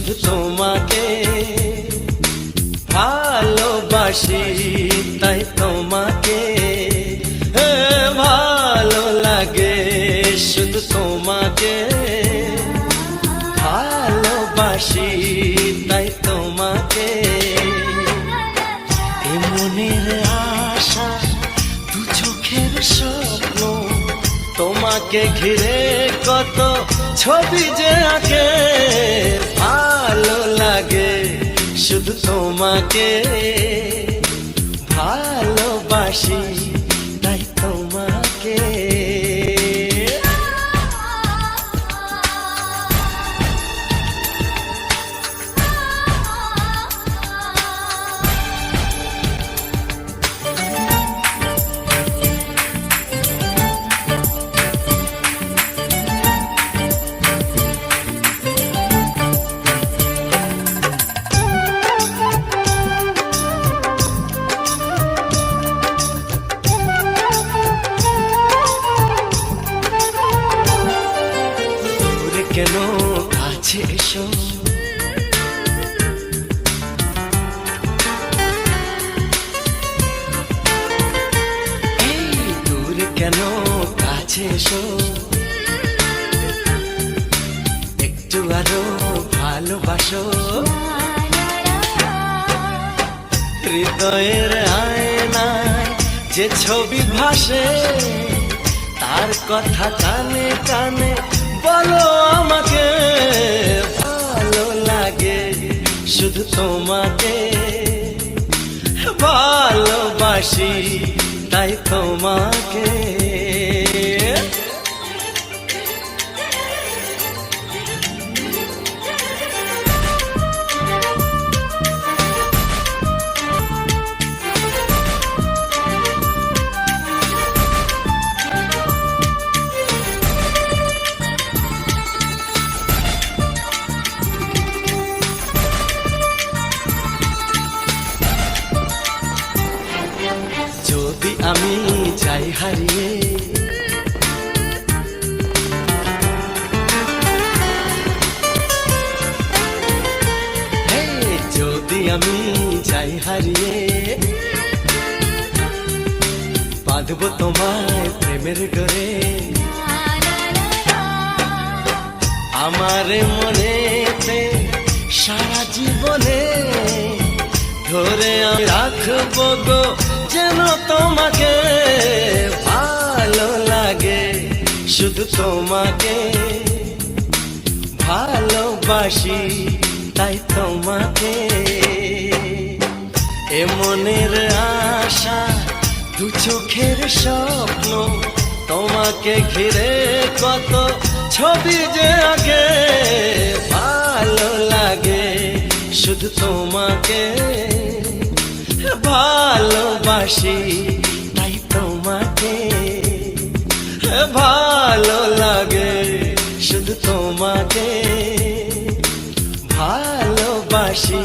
শুধু তোমাকে ভালোবাসি, তাই তোমাকে ভালো লাগে, শুধু তোমাকে ভালোবাসি, তাই তোমাকে। এ মনের আশা, দু চোখের স্বপ্ন, তোমাকে ঘিরে কত ছবি যে আঁকে, ভালো লাগে, শুধু তোমাকে ভালোবাসি, তাই তোমাকে। কেন কাছে এসো, এই দূর কেন কাছে এসো, একটু আরো ভালোবাসো। হৃদয়ের আয়নায় যে ছবি ভাসে, তার কথা কানে কানে বলো আমাকে, ভালো লাগে, শুধু তোমাকে ভালোবাসি, তাই তোমাকে। যদি আমি যাই হারিয়ে, যদি আমি যাই হারিয়ে, বাঁধবো তোমায় প্রেমের ডোরে, আমার মনেতে সারা জীবনে ধরে আমি রাখবো গো, যেন তোমাকে ভালো লাগে, শুধু তোমাকে ভালোবাসি, তাই তোমাকে। এ মনের আশা, দু চোখের স্বপ্ন, তোমাকে ঘিরে কত ছবি যে আঁকে, ভালো লাগে, শুধু তোমাকে ভালোবাসি, তাই তোমাকে ভালো লাগে, শুধু তোমাকে ভালোবাসি।